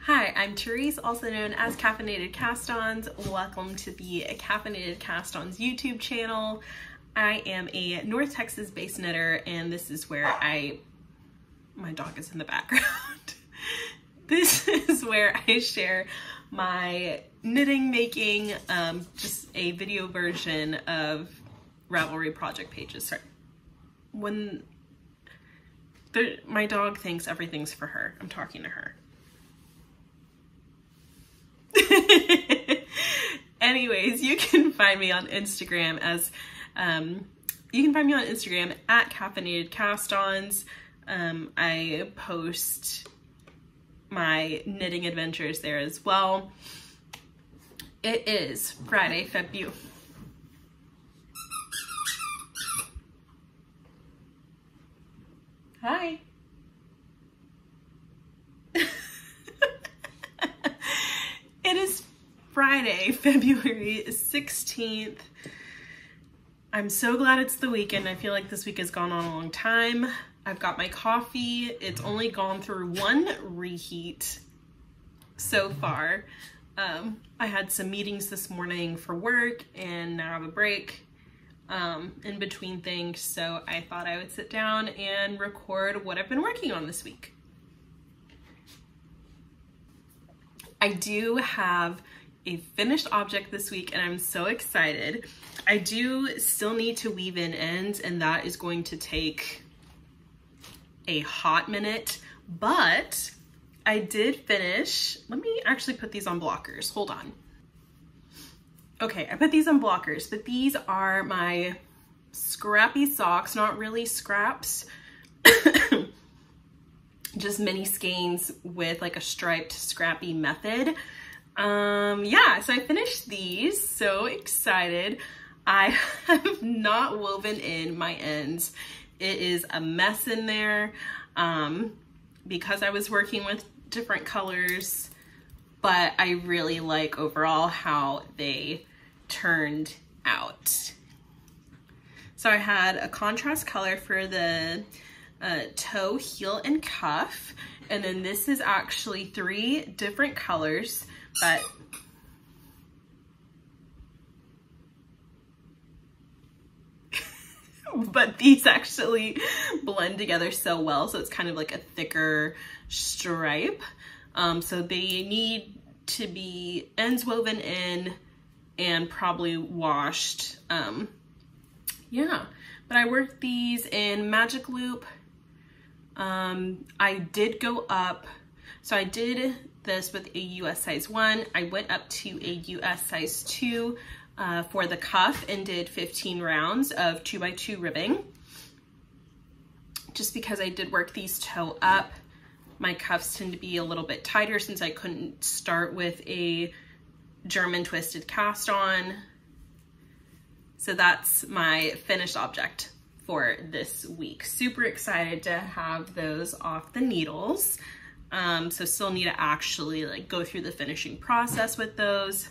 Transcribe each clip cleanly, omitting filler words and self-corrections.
Hi, I'm Therese, also known as Caffeinated Cast-Ons. Welcome to the Caffeinated Cast-Ons YouTube channel. I am a North Texas based knitter, and this is where my dog is in the background. This is where I share my knitting making, just a video version of Ravelry project pages. Sorry. My dog thinks everything's for her. I'm talking to her. Anyways, you can find me on Instagram as at Caffeinated Cast-Ons. I post my knitting adventures there as well. It is Friday, February. Hi. It is Friday, February 16th. I'm so glad it's the weekend. I feel like this week has gone on a long time. I've got my coffee. It's only gone through one reheat so far. I had some meetings this morning for work and now I have a break in between things. So I thought I would sit down and record what I've been working on this week. I do have a finished object this week and I'm so excited. I do still need to weave in ends and that is going to take a hot minute, but I did finish. Let me actually put these on blockers. Hold on. Okay, I put these on blockers, but these are my scrappy socks, not really scraps. Just mini skeins with like a striped scrappy method. Yeah, so I finished these, so excited. I have not woven in my ends. It is a mess in there because I was working with different colors, but I really like overall how they turned out. So I had a contrast color for the toe, heel, and cuff. And then this is actually 3 different colors, but these actually blend together so well. So it's kind of like a thicker stripe. So they need to be ends woven in and probably washed. Yeah, but I worked these in Magic Loop. I did go up, so I did this with a US size 1. I went up to a US size 2 for the cuff and did 15 rounds of 2x2 ribbing. Just because I did work these toe up, my cuffs tend to be a little bit tighter since I couldn't start with a German twisted cast on. So that's my finished object for this week. Super excited to have those off the needles. So still need to actually like go through the finishing process with those.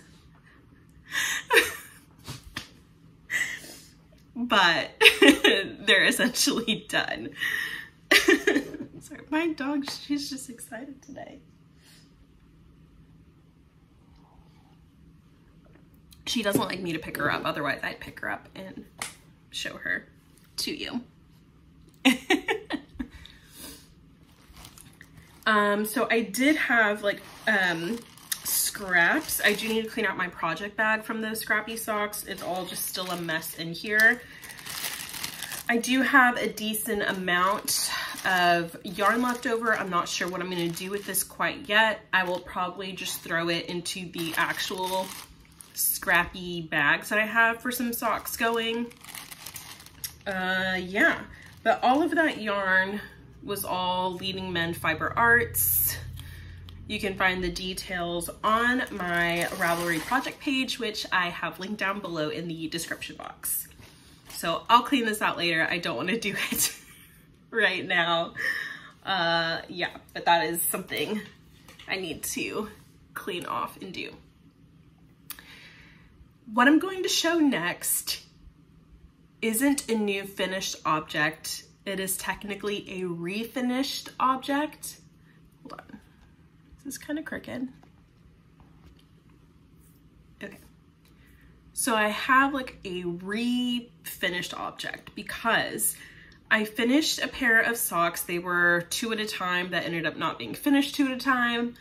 But they're essentially done. Sorry, my dog, she's just excited today. She doesn't like me to pick her up, otherwise I'd pick her up and show her to you. So I did have like scraps. I do need to clean out my project bag from those scrappy socks. It's all just still a mess in here. I do have a decent amount of yarn left over. I'm not sure what I'm going to do with this quite yet. I will probably just throw it into the actual scrappy bags that I have for some socks going. Yeah, but all of that yarn was all Leading Men Fiber Arts. You can find the details on my Ravelry project page, which I have linked down below in the description box. So I'll clean this out later. I don't want to do it right now. Yeah, but that is something I need to clean off and do. What I'm going to show next isn't a new finished object. It is technically a refinished object. Hold on. Is This is kind of crooked. Okay. So I have like a refinished object because I finished a pair of socks. They were 2 at a time that ended up not being finished 2 at a time.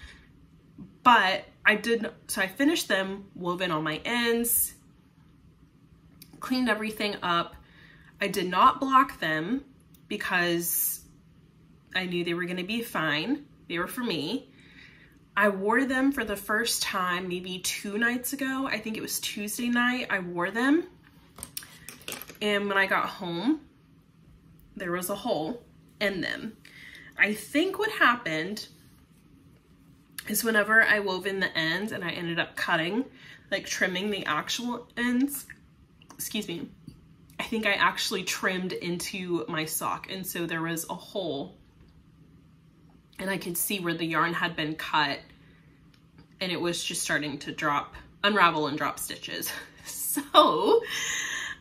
But so I finished them, woven on my ends, cleaned everything up. I did not block them because I knew they were gonna be fine. They were for me. I wore them for the first time maybe 2 nights ago. I think it was Tuesday night I wore them. And when I got home, there was a hole in them. I think what happened is whenever I wove in the ends and I ended up cutting, like trimming the actual ends, excuse me, I think I actually trimmed into my sock. And so there was a hole and I could see where the yarn had been cut and it was just starting to unravel and drop stitches. So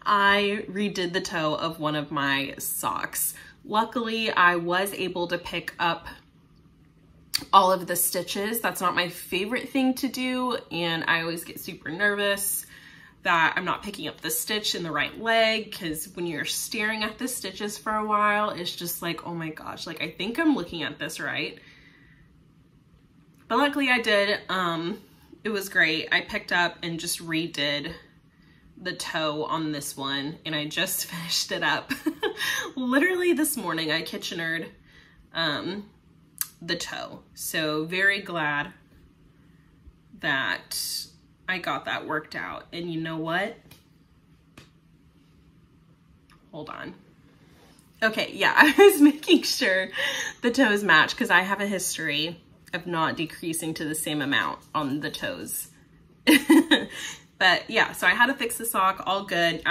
I redid the toe of one of my socks. Luckily, I was able to pick up all of the stitches. That's not my favorite thing to do, and I always get super nervous that I'm not picking up the stitch in the right leg, because when you're staring at the stitches for a while, it's just like, oh my gosh, like I think I'm looking at this right. But luckily I did. It was great. I picked up and just redid the toe on this one, and I just finished it up. Literally this morning I Kitchenered the toe. So very glad that I got that worked out. And you know what? Hold on. Okay, yeah, I was making sure the toes match because I have a history of not decreasing to the same amount on the toes. But yeah, so I had to fix the sock, all good.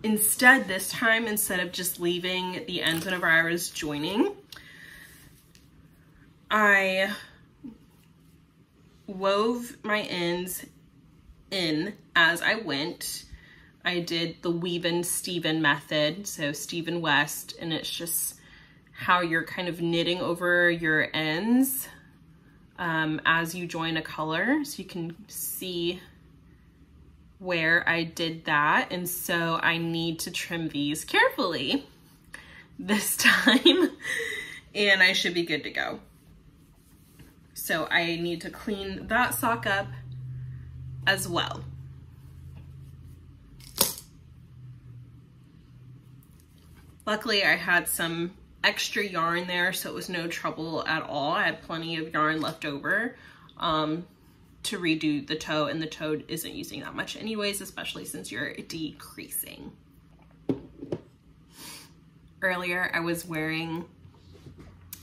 Instead this time, instead of just leaving the ends whenever I was joining, I wove my ends in as I went. I did the weave-in Steven method, so Steven West, and it's just how you're kind of knitting over your ends as you join a color. So you can see where I did that. And so I need to trim these carefully this time and I should be good to go. So I need to clean that sock up as well. Luckily I had some extra yarn there, so it was no trouble at all. I had plenty of yarn left over to redo the toe, and the toe isn't using that much anyways, especially since you're decreasing. Earlier I was wearing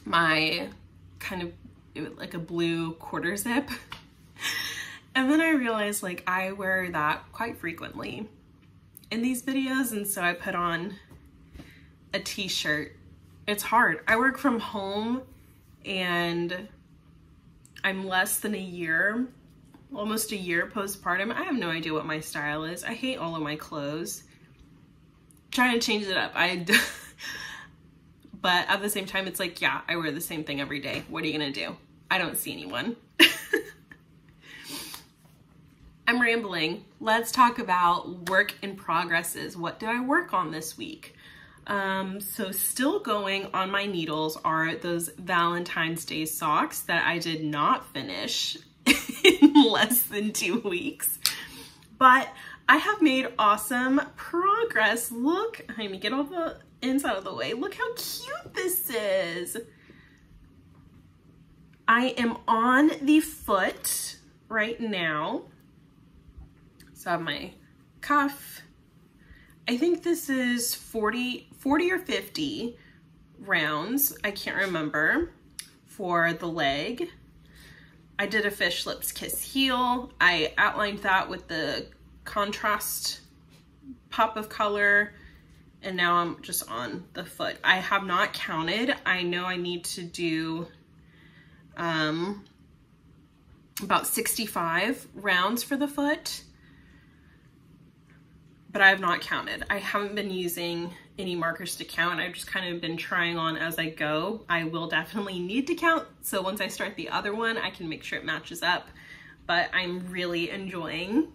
my like a blue quarter zip, and then I realized like I wear that quite frequently in these videos, and so I put on a t-shirt. It's hard. I work from home and I'm less than a year, almost a year postpartum. I have no idea what my style is. I hate all of my clothes. Trying to change it up. But at the same time, it's like, yeah, I wear the same thing every day. What are you gonna do? I don't see anyone. I'm rambling. Let's talk about work in progresses. What did I work on this week? So still going on my needles are those Valentine's Day socks that I did not finish in less than 2 weeks, but I have made awesome progress. Look, let me get all the ends out of the way. Look how cute this is. I am on the foot right now. So I have my cuff. I think this is 40 or 50 rounds, I can't remember, for the leg. I did a fish lips kiss heel. I outlined that with the contrast pop of color, and now I'm just on the foot. I have not counted. I know I need to do about 65 rounds for the foot, but I have not counted. I haven't been using any markers to count. I've just kind of been trying on as I go. I will definitely need to count, so once I start the other one, I can make sure it matches up. But I'm really enjoying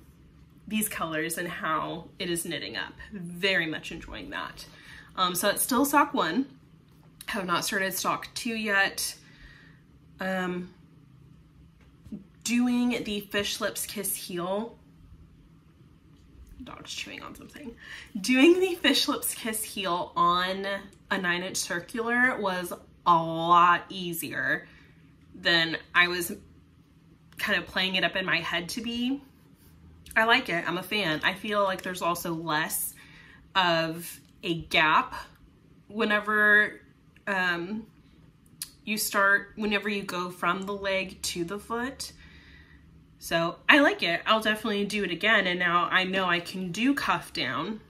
these colors and how it is knitting up. Very much enjoying that. So it's still sock 1. Have not started sock 2 yet. Doing the Fish Lips Kiss Heel. Dog's chewing on something. Doing the Fish Lips Kiss Heel on a 9-inch circular was a lot easier than I was kind of playing it up in my head to be. I like it. I'm a fan. I feel like there's also less of a gap whenever whenever you go from the leg to the foot. So I like it. I'll definitely do it again. And now I know I can do cuff down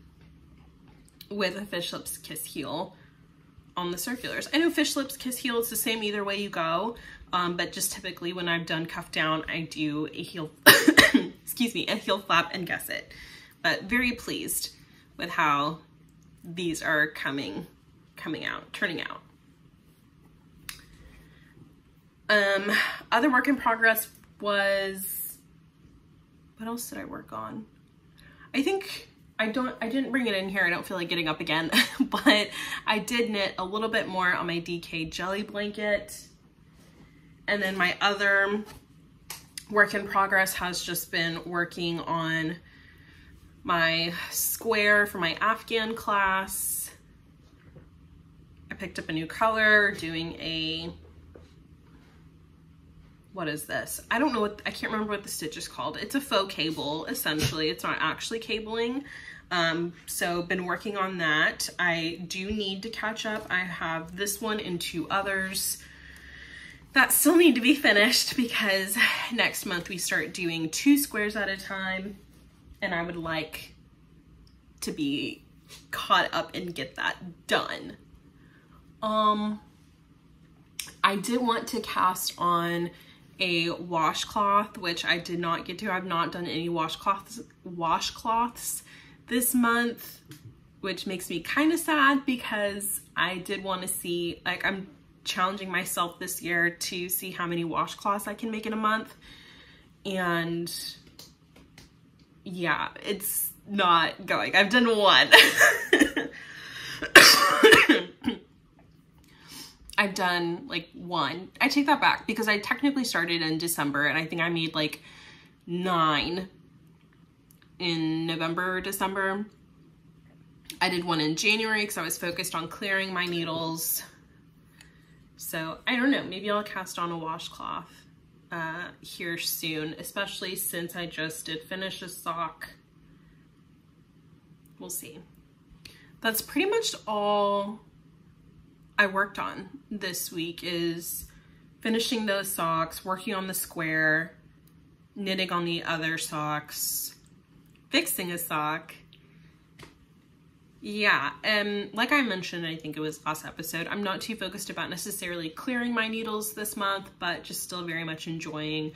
with a Fish Lips Kiss Heel on the circulars. I know Fish Lips Kiss Heel is the same either way you go, but just typically when I've done cuff down, I do a heel, excuse me, a heel flap and gusset. But very pleased with how these are turning out. Other work in progress was, what else did I work on? I think I didn't bring it in here. I don't feel like getting up again, but I did knit a little bit more on my DK jelly blanket. And then my other work in progress has just been working on my square for my Afghan class. I picked up a new color, doing a, what is this? I don't know what, I can't remember what the stitch is called. It's a faux cable, essentially. It's not actually cabling. So been working on that. I do need to catch up. I have this one and 2 others that still need to be finished because next month we start doing 2 squares at a time, and I would like to be caught up and get that done. I did want to cast on a washcloth, which I did not get to. I've not done any washcloths this month, which makes me kind of sad because I did want to see, like, I'm challenging myself this year to see how many washcloths I can make in a month. And yeah, it's not going. I've done 1. I've done like 1. I take that back because I technically started in December and I think I made like 9 in November or December. I did 1 in January because I was focused on clearing my needles. So I don't know, maybe I'll cast on a washcloth here soon, especially since I just did finish a sock. We'll see. That's pretty much all I worked on this week, is finishing those socks, working on the square, knitting on the other socks, fixing a sock. Yeah, and like I mentioned, I think it was last episode, I'm not too focused about necessarily clearing my needles this month, but just still very much enjoying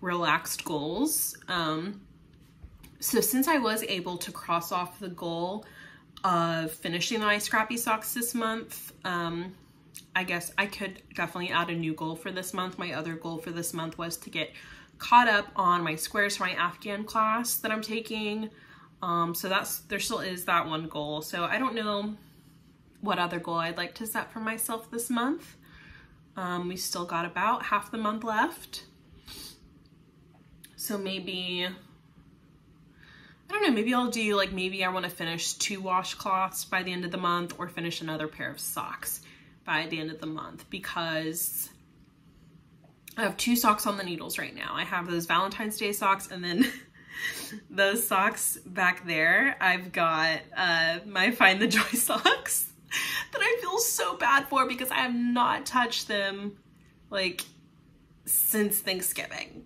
relaxed goals. So since I was able to cross off the goal of finishing my scrappy socks this month, I guess I could definitely add a new goal for this month. My other goal for this month was to get caught up on my squares for my Afghan class that I'm taking. So there still is that one goal. So I don't know what other goal I'd like to set for myself this month. We still got about half the month left. So maybe, I don't know, maybe I'll do like, maybe I want to finish 2 washcloths by the end of the month, or finish another pair of socks by the end of the month, because I have 2 socks on the needles right now. I have those Valentine's Day socks, and then those socks back there, I've got my Find the Joy socks that I feel so bad for because I have not touched them like since Thanksgiving.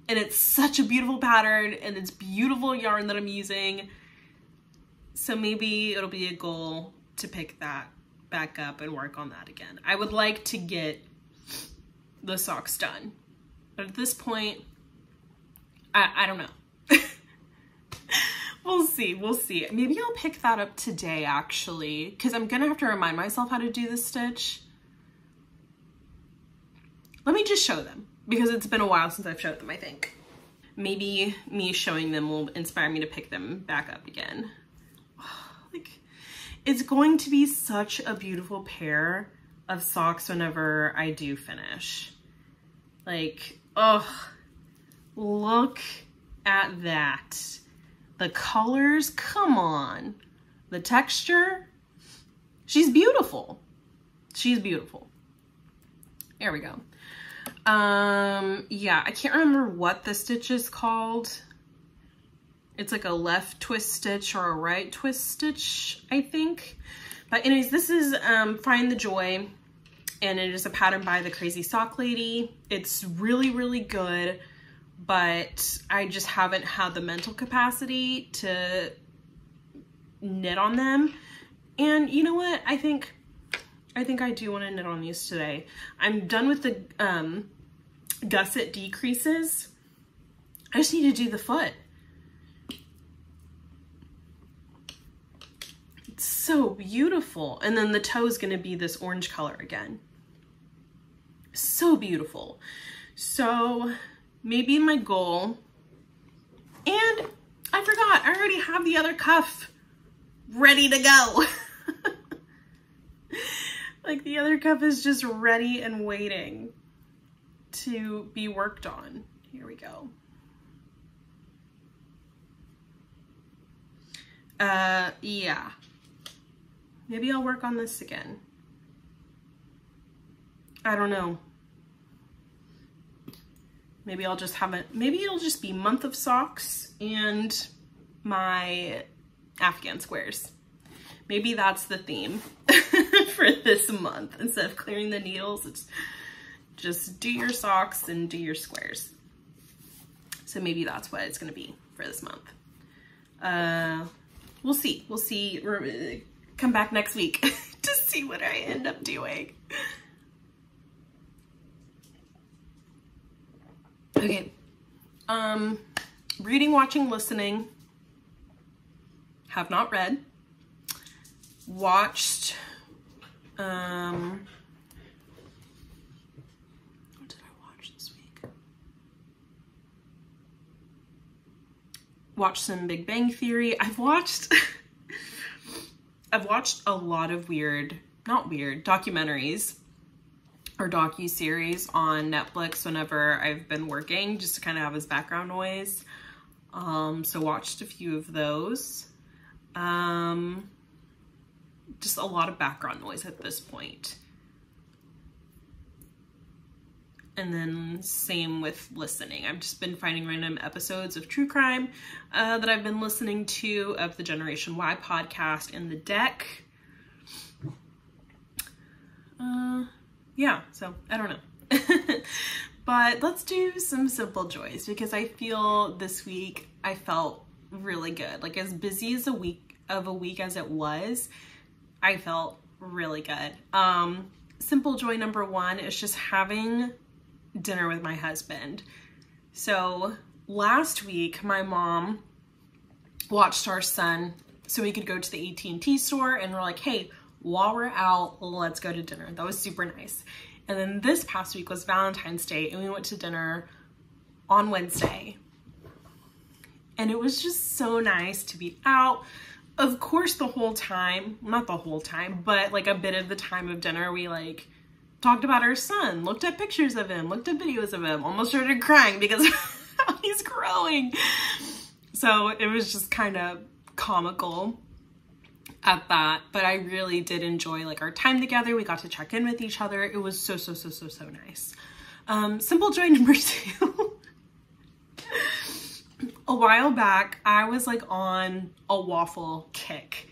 And it's such a beautiful pattern, and it's beautiful yarn that I'm using. So maybe it'll be a goal to pick that back up and work on that again. I would like to get the socks done, but at this point, I don't know. We'll see, we'll see. Maybe I'll pick that up today actually, because I'm gonna have to remind myself how to do this stitch. Let me just show them, because it's been a while since I've showed them, I think. Maybe me showing them will inspire me to pick them back up again. Like, it's going to be such a beautiful pair of socks whenever I do finish. Like, oh, look at that. The colors, come on. The texture, she's beautiful. She's beautiful. There we go. Yeah, I can't remember what the stitch is called. It's like a left twist stitch or a right twist stitch, I think. But anyways, this is Find the Joy, and it is a pattern by the Crazy Sock Lady. It's really, really good, but I just haven't had the mental capacity to knit on them. And you know what? I think I do want to knit on these today. I'm done with the gusset decreases. I just need to do the foot. It's so beautiful. And then the toe is going to be this orange color again. So beautiful. So maybe my goal, and I forgot, I already have the other cuff ready to go. Like, the other cuff is just ready and waiting to be worked on. Here we go. Yeah. Maybe I'll work on this again. I don't know. Maybe I'll just have it, maybe it'll just be month of socks and my Afghan squares. Maybe that's the theme for this month. Instead of clearing the needles, it's just do your socks and do your squares. So maybe that's what it's gonna be for this month. We'll see. We'll see. Come back next week to see what I end up doing. Okay. Reading, watching, listening. Have not read. Watched, what did I watch this week? Watched some Big Bang Theory. I've watched a lot of documentaries or docu-series on Netflix whenever I've been working, just to kind of have as background noise. So watched a few of those. Just a lot of background noise at this point. And then same with listening. I've just been finding random episodes of true crime that I've been listening to, of the Generation Y podcast and The Deck. Yeah, so I don't know. But let's do some simple joys, because I feel this week I felt really good. Like, as busy as a week as it was, I felt really good. Simple joy number one is just having dinner with my husband. So last week, my mom watched our son so we could go to the AT&T store, and we're like, hey, while we're out, let's go to dinner. That was super nice. And then this past week was Valentine's Day, and we went to dinner on Wednesday. And it was just so nice to be out. Of course, the whole time, not the whole time, but like a bit of the time of dinner, we like talked about our son, looked at pictures of him, looked at videos of him, almost started crying because of how he's growing. So it was just kind of comical at that, but I really did enjoy like our time together. We got to check in with each other. It was so nice. Simple joy number two. A while back, I was like on a waffle kick,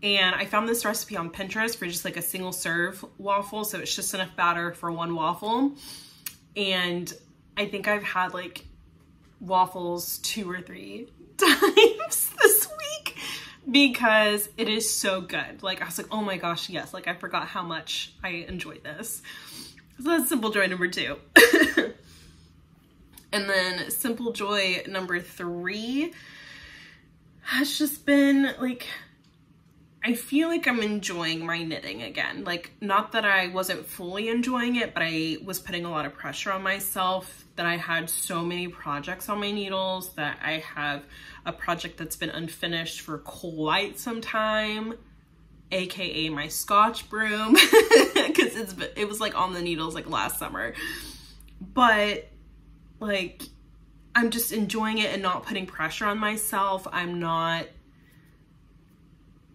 and I found this recipe on Pinterest for just like a single serve waffle. So it's just enough batter for one waffle. And I think I've had like waffles 2 or 3 times this week because it is so good. Like, I was like, oh my gosh, yes. Like, I forgot how much I enjoyed this. So that's simple joy number 2. And then simple joy number 3, has just been like, I feel like I'm enjoying my knitting again. Like, not that I wasn't fully enjoying it, but I was putting a lot of pressure on myself, that I had so many projects on my needles, that I have a project that's been unfinished for quite some time, aka my Scotch broom, because it was like on the needles like last summer. But like, I'm just enjoying it and not putting pressure on myself. I'm not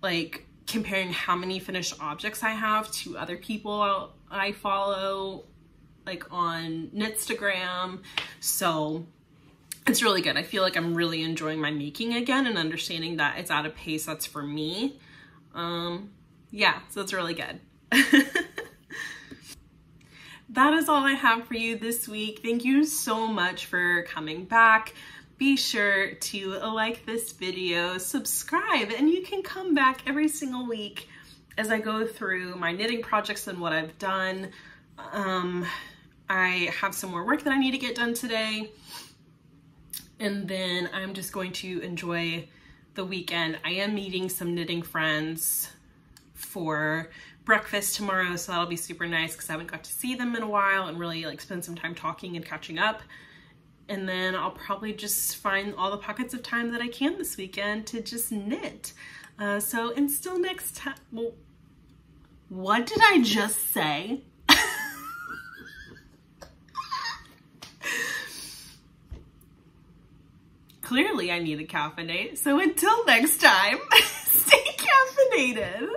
like comparing how many finished objects I have to other people I follow like on Knitstagram. So it's really good. I feel like I'm really enjoying my making again and understanding that it's at a pace that's for me. Yeah, so it's really good. That is all I have for you this week. Thank you so much for coming back. Be sure to like this video, subscribe, and you can come back every single week as I go through my knitting projects and what I've done. I have some more work that I need to get done today, and then I'm just going to enjoy the weekend. I am meeting some knitting friends for breakfast tomorrow, so that'll be super nice because I haven't got to see them in a while and really like spend some time talking and catching up. And then I'll probably just find all the pockets of time that I can this weekend to just knit. So until next time, well, what did I just say? Clearly I need a caffeinate. So until next time, stay caffeinated.